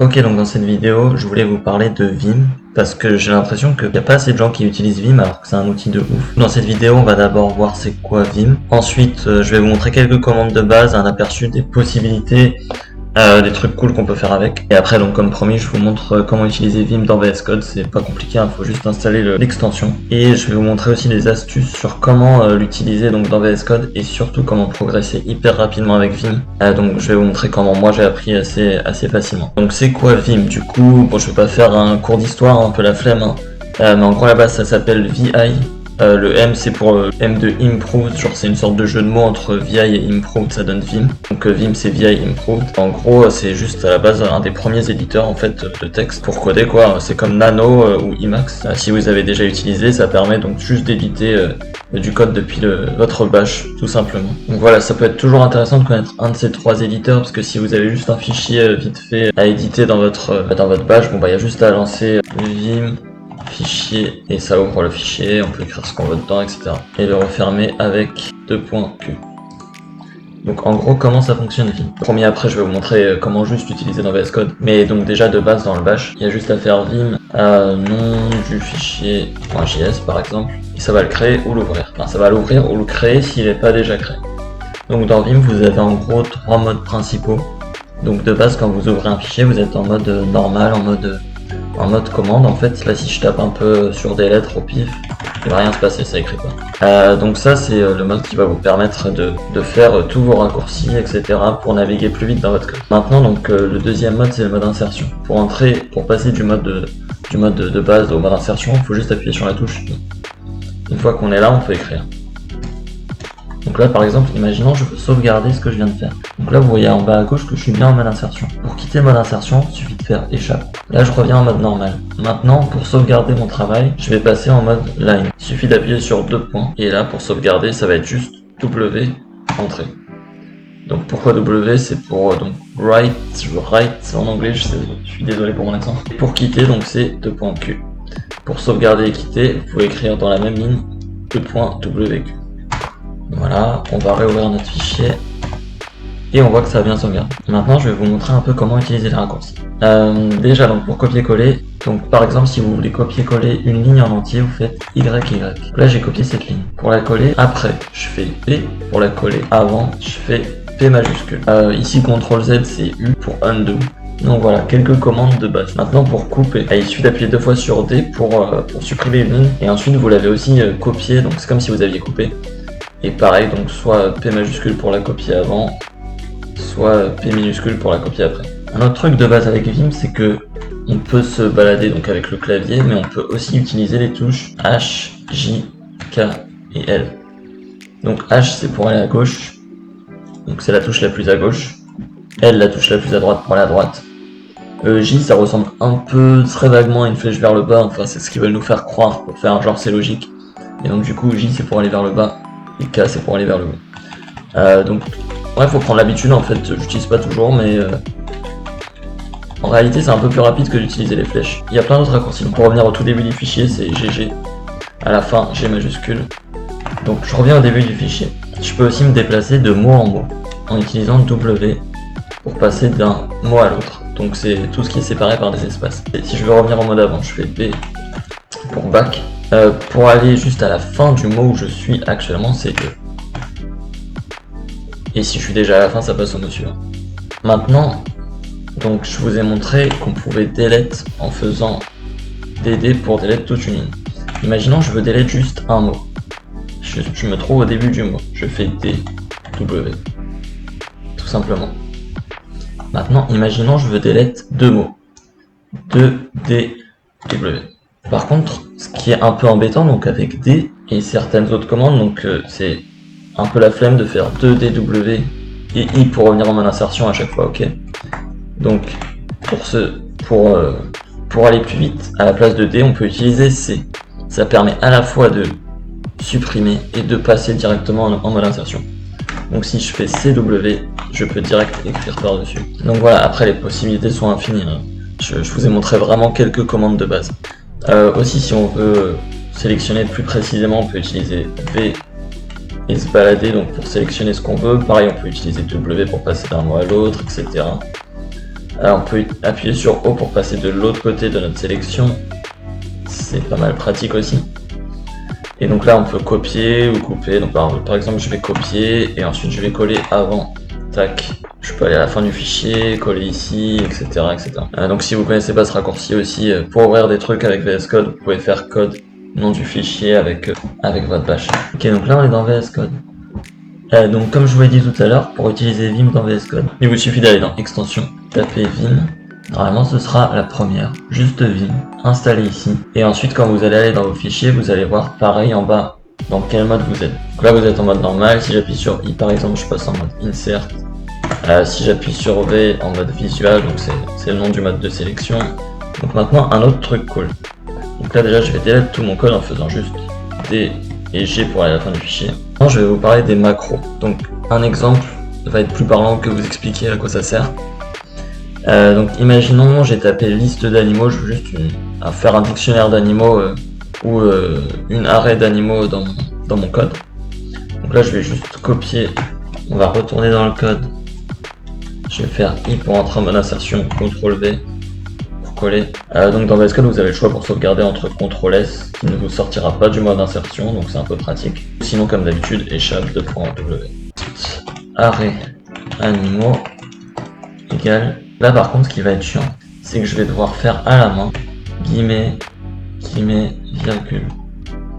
Ok, donc dans cette vidéo, je voulais vous parler de Vim, parce que j'ai l'impression qu'il n'y a pas assez de gens qui utilisent Vim alors que c'est un outil de ouf. Dans cette vidéo, on va d'abord voir c'est quoi Vim. Ensuite, je vais vous montrer quelques commandes de base, un aperçu des possibilités, des trucs cool qu'on peut faire avec. Et après, donc comme promis, je vous montre comment utiliser Vim dans VS Code. C'est pas compliqué, il faut juste installer l'extension. Et je vais vous montrer aussi des astuces sur comment l'utiliser donc dans VS Code et surtout comment progresser hyper rapidement avec Vim. Donc je vais vous montrer comment moi j'ai appris assez facilement. Donc c'est quoi Vim? Du coup, bon, je vais pas faire un cours d'histoire, un peu la flemme, hein. Mais en gros là-bas ça s'appelle VI. Le M c'est pour M de Improved, genre c'est une sorte de jeu de mots entre VI et Improved, ça donne Vim. Donc Vim c'est VI Improved. En gros c'est juste à la base un des premiers éditeurs en fait de texte pour coder quoi. C'est comme Nano ou Emacs. Si vous avez déjà utilisé, ça permet donc juste d'éditer du code depuis votre bash tout simplement. Donc voilà, ça peut être toujours intéressant de connaître un de ces trois éditeurs parce que si vous avez juste un fichier vite fait à éditer dans votre bash, bon bah il y a juste à lancer Vim fichier et ça ouvre le fichier, on peut écrire ce qu'on veut dedans, etc. Et le refermer avec .q. Donc en gros comment ça fonctionne Vim. Premier après je vais vous montrer comment juste l'utiliser dans VS Code. Mais donc déjà de base dans le bash, il y a juste à faire Vim nom du fichier .js par exemple. Et ça va le créer ou l'ouvrir. Enfin ça va l'ouvrir ou le créer s'il n'est pas déjà créé. Donc dans Vim vous avez en gros trois modes principaux. Donc de base quand vous ouvrez un fichier vous êtes en mode normal, en mode commande. En fait là si je tape un peu sur des lettres au pif, il va rien se passer, ça écrit pas. Donc ça c'est le mode qui va vous permettre de faire tous vos raccourcis, etc. pour naviguer plus vite dans votre code. Maintenant donc le deuxième mode c'est le mode insertion. Pour passer du mode de base au mode insertion, il faut juste appuyer sur la touche. Une fois qu'on est là, on peut écrire. Donc là par exemple, imaginons je veux sauvegarder ce que je viens de faire. Donc là vous voyez en bas à gauche que je suis bien en mode insertion. Pour quitter le mode insertion, il suffit de faire échappe. Là je reviens en mode normal. Maintenant pour sauvegarder mon travail, je vais passer en mode line. Il suffit d'appuyer sur deux points. Et là pour sauvegarder, ça va être juste W, entrée. Donc pourquoi W? C'est pour donc write en anglais, je suis désolé pour mon accent. Et pour quitter, donc c'est .q. Pour sauvegarder et quitter, vous pouvez écrire dans la même ligne .wq. Voilà, on va réouvrir notre fichier et on voit que ça a bien sauvegardé. Maintenant je vais vous montrer un peu comment utiliser les raccourcis. Déjà donc pour copier-coller, donc par exemple si vous voulez copier-coller une ligne en entier, vous faites YY. Là j'ai copié cette ligne. Pour la coller après, je fais P. Pour la coller avant, je fais P majuscule. Ici CTRL Z c'est U pour undo. Donc voilà, quelques commandes de base. Maintenant pour couper, il suffit d'appuyer deux fois sur D pour supprimer une ligne. Et ensuite vous l'avez aussi copié, donc c'est comme si vous aviez coupé. Et pareil, donc soit P majuscule pour la copier avant, soit P minuscule pour la copier après. Un autre truc de base avec Vim, c'est que on peut se balader donc avec le clavier, mais on peut aussi utiliser les touches H, J, K et L. Donc H c'est pour aller à gauche, donc c'est la touche la plus à gauche. L la touche la plus à droite pour aller à droite. J ça ressemble un peu très vaguement à une flèche vers le bas, enfin c'est ce qu'ils veulent nous faire croire pour faire genre c'est logique. Et donc du coup J c'est pour aller vers le bas. Et K c'est pour aller vers le haut. Donc ouais, faut prendre l'habitude en fait, j'utilise pas toujours mais en réalité c'est un peu plus rapide que d'utiliser les flèches. Il y a plein d'autres raccourcis. Donc, pour revenir au tout début du fichier c'est GG, à la fin G majuscule. Donc je reviens au début du fichier. Je peux aussi me déplacer de mot en mot en utilisant W pour passer d'un mot à l'autre. Donc c'est tout ce qui est séparé par des espaces. Et si je veux revenir en mode avant, je fais B pour back. Pour aller juste à la fin du mot où je suis actuellement, c'est E. Et si je suis déjà à la fin, ça passe au mot suivant. Maintenant, donc je vous ai montré qu'on pouvait delete en faisant DD pour delete toute une ligne. Imaginons je veux delete juste un mot. Je me trouve au début du mot. Je fais DW. Tout simplement. Maintenant, imaginons je veux delete deux mots. 2DW. Par contre, ce qui est un peu embêtant, donc avec D et certaines autres commandes, donc c'est un peu la flemme de faire 2DW et I pour revenir en mode insertion à chaque fois, ok. Donc pour aller plus vite, à la place de D, on peut utiliser C. Ça permet à la fois de supprimer et de passer directement en mode insertion. Donc si je fais CW, je peux direct écrire par-dessus. Donc voilà, après les possibilités sont infinies. Hein. Je vous ai montré vraiment quelques commandes de base. Aussi si on veut sélectionner plus précisément, on peut utiliser V et se balader donc pour sélectionner ce qu'on veut. Pareil on peut utiliser W pour passer d'un mot à l'autre, etc. Alors on peut appuyer sur O pour passer de l'autre côté de notre sélection. C'est pas mal pratique aussi. Et donc là on peut copier ou couper. Donc par exemple je vais copier et ensuite je vais coller avant. Tac. Je peux aller à la fin du fichier, coller ici, etc. etc. Donc si vous connaissez pas ce raccourci aussi, pour ouvrir des trucs avec VS Code, vous pouvez faire code, nom du fichier avec votre bash. Ok, donc là on est dans VS Code. Donc comme je vous l'ai dit tout à l'heure, pour utiliser Vim dans VS Code, il vous suffit d'aller dans Extension, taper Vim. Normalement ce sera la première, juste Vim, installé ici. Et ensuite quand vous allez aller dans vos fichiers, vous allez voir pareil en bas dans quel mode vous êtes. Donc là vous êtes en mode normal, si j'appuie sur I par exemple je passe en mode Insert. Si j'appuie sur V en mode visual, donc c'est le nom du mode de sélection. Donc maintenant un autre truc cool. Donc là déjà je vais delete tout mon code en faisant juste D et G pour aller à la fin du fichier. Maintenant je vais vous parler des macros. Donc un exemple va être plus parlant que vous expliquer à quoi ça sert. Donc imaginons j'ai tapé liste d'animaux, je veux juste faire un dictionnaire d'animaux ou une arrêt d'animaux dans mon code. Donc là je vais juste copier, on va retourner dans le code. Je vais faire I pour entrer en mode insertion, CTRL V pour coller. Donc dans VS Code vous avez le choix pour sauvegarder entre CTRL S qui ne vous sortira pas du mode insertion, donc c'est un peu pratique. Sinon comme d'habitude échappe de .w. Arrêt animaux égale. Là par contre ce qui va être chiant, c'est que je vais devoir faire à la main guillemets, virgule,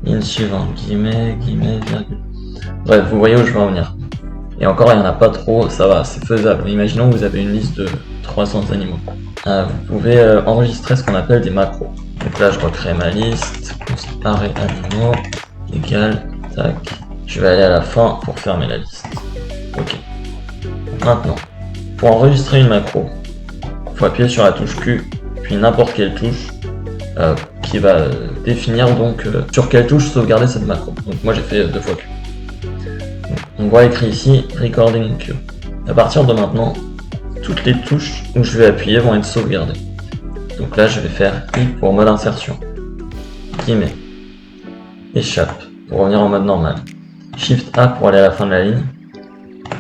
ligne suivante, guillemets, virgule. Bref, vous voyez où je veux en venir. Et encore, il n'y en a pas trop, ça va, c'est faisable. Imaginons que vous avez une liste de 300 animaux. Vous pouvez enregistrer ce qu'on appelle des macros. Donc là, je recrée ma liste, arrêt animaux, égale, tac. Je vais aller à la fin pour fermer la liste. Ok. Maintenant, pour enregistrer une macro, il faut appuyer sur la touche Q, puis n'importe quelle touche, qui va définir donc sur quelle touche sauvegarder cette macro. Donc moi j'ai fait 2 fois Q. On voit écrit ici Recording Q. À partir de maintenant, toutes les touches où je vais appuyer vont être sauvegardées. Donc là, je vais faire I pour mode insertion, guillemets, échappe pour revenir en mode normal, Shift A pour aller à la fin de la ligne,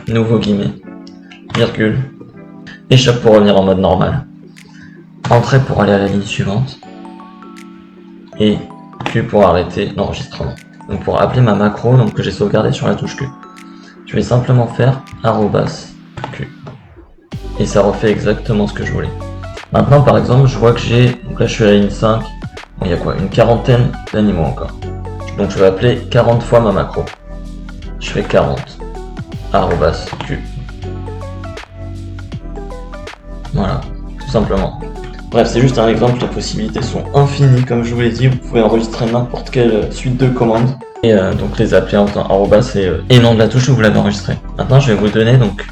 nouveau guillemet, virgule, échappe pour revenir en mode normal, entrée pour aller à la ligne suivante, et Q pour arrêter l'enregistrement. Donc pour appeler ma macro donc que j'ai sauvegardé sur la touche Q. Je vais simplement faire @Q. Et ça refait exactement ce que je voulais. Maintenant par exemple je vois que j'ai, donc là je suis à la ligne 5, bon, il y a quoi, une quarantaine d'animaux encore. Donc je vais appeler 40 fois ma macro. Je fais 40 @Q. Voilà, tout simplement. Bref, c'est juste un exemple, les possibilités sont infinies, comme je vous l'ai dit, vous pouvez enregistrer n'importe quelle suite de commandes, et donc les appeler en faisant arrobas et nom de la touche où vous l'avez enregistré. Maintenant, je vais vous donner donc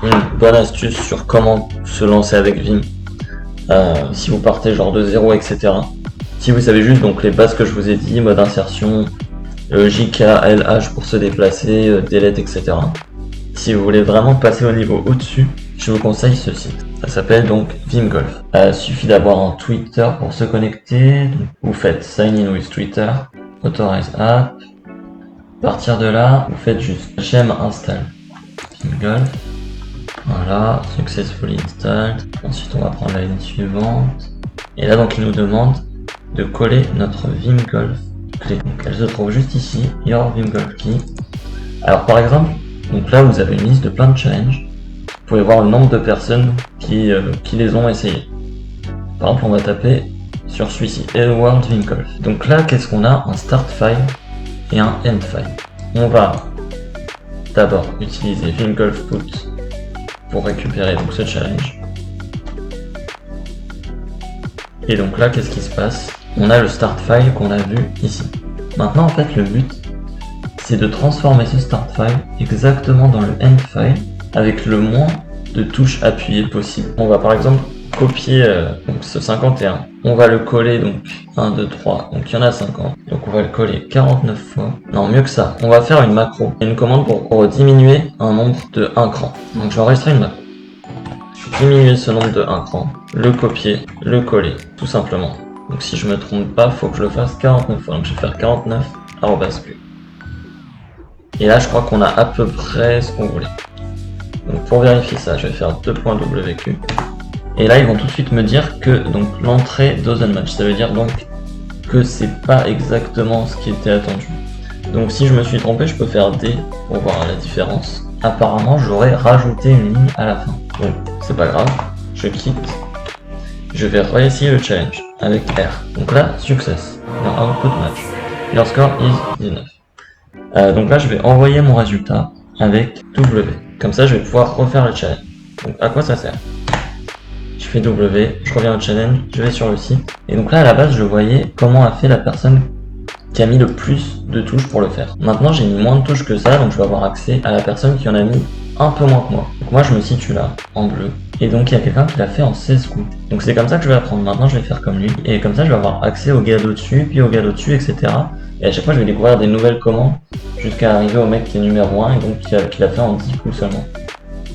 une bonne astuce sur comment se lancer avec Vim, si vous partez genre de 0, etc. Si vous savez juste donc les bases que je vous ai dit, mode insertion, JK, LH pour se déplacer, delete, etc. Si vous voulez vraiment passer au niveau au-dessus, je vous conseille ce site. Ça s'appelle donc VimGolf. Il suffit d'avoir un Twitter pour se connecter. Donc, vous faites Sign in with Twitter, Authorize App. À partir de là, vous faites juste j'aime install VimGolf. Voilà, successfully installed. Ensuite, on va prendre la ligne suivante. Et là, donc, il nous demande de coller notre VimGolf clé. Donc, elle se trouve juste ici, Your VimGolf Key. Alors, par exemple, donc là, vous avez une liste de plein de challenges. Vous pouvez voir le nombre de personnes qui les ont essayés. Par exemple, on va taper sur celui-ci, Hello World VimGolf. Donc là, qu'est-ce qu'on a? Un start file et un end file. On va d'abord utiliser VimGolf put pour récupérer donc ce challenge. Et donc là, qu'est-ce qui se passe? On a le start file qu'on a vu ici. Maintenant, en fait, le but, c'est de transformer ce start file exactement dans le end file avec le moins de touches appuyées possible. On va par exemple copier donc ce 51. On va le coller donc 1, 2, 3. Donc il y en a 50. Donc on va le coller 49 fois. Non, mieux que ça. On va faire une macro. Une commande pour diminuer un nombre de 1 cran. Donc je vais enregistrer une macro. Je vais diminuer ce nombre de 1 cran. Le copier, le coller, tout simplement. Donc si je me trompe pas, faut que je le fasse 49 fois. Donc je vais faire 49 @Q. Et là je crois qu'on a à peu près ce qu'on voulait. Donc pour vérifier ça, je vais faire 2.wq. Et là, ils vont tout de suite me dire que donc l'entrée doesn't match. Ça veut dire donc que c'est pas exactement ce qui était attendu. Donc si je me suis trompé, je peux faire D pour voir la différence. Apparemment, j'aurais rajouté une ligne à la fin. Donc c'est pas grave, je quitte. Je vais réessayer le challenge avec R. Donc là, success. Your output match. Your score is 19. Donc là, je vais envoyer mon résultat avec W. Comme ça, je vais pouvoir refaire le challenge. Donc à quoi ça sert? Je fais W, je reviens au challenge, je vais sur le site. Et donc là, à la base, je voyais comment a fait la personne qui a mis le plus de touches pour le faire. Maintenant, j'ai mis moins de touches que ça, donc je vais avoir accès à la personne qui en a mis un peu moins que moi. Donc moi, je me situe là, en bleu. Et donc, il y a quelqu'un qui l'a fait en 16 coups. Donc c'est comme ça que je vais apprendre. Maintenant, je vais faire comme lui. Et comme ça, je vais avoir accès au gars d'au-dessus, puis au gars d'au-dessus, etc. Et à chaque fois, je vais découvrir des nouvelles commandes jusqu'à arriver au mec qui est numéro 1 et donc qui l'a fait en 10 coups seulement.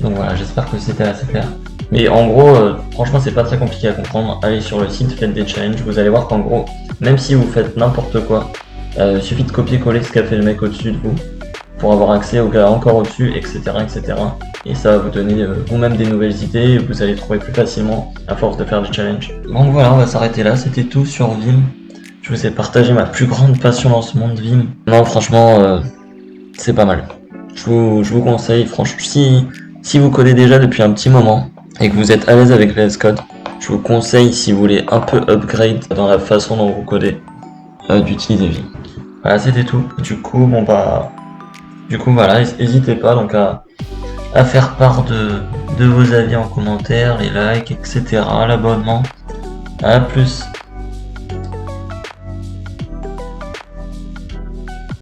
Donc voilà, j'espère que c'était assez clair. Mais en gros, franchement, c'est pas très compliqué à comprendre. Allez sur le site, faites des challenges. Vous allez voir qu'en gros, même si vous faites n'importe quoi, il suffit de copier-coller ce qu'a fait le mec au-dessus de vous pour avoir accès au gars encore au-dessus, etc., etc. Et ça va vous donner vous-même des nouvelles idées et vous allez trouver plus facilement à force de faire des challenges. Donc voilà, on va s'arrêter là. C'était tout sur Vim. Je vous ai partagé ma plus grande passion dans ce monde Vim. Non, franchement, c'est pas mal. Je vous conseille, franchement, si vous codez déjà depuis un petit moment et que vous êtes à l'aise avec VS Code, je vous conseille, si vous voulez un peu upgrade dans la façon dont vous codez, d'utiliser Vim. Voilà, c'était tout. Du coup, voilà, n'hésitez pas donc à faire part de vos avis en commentaire, les likes, etc., l'abonnement. À plus.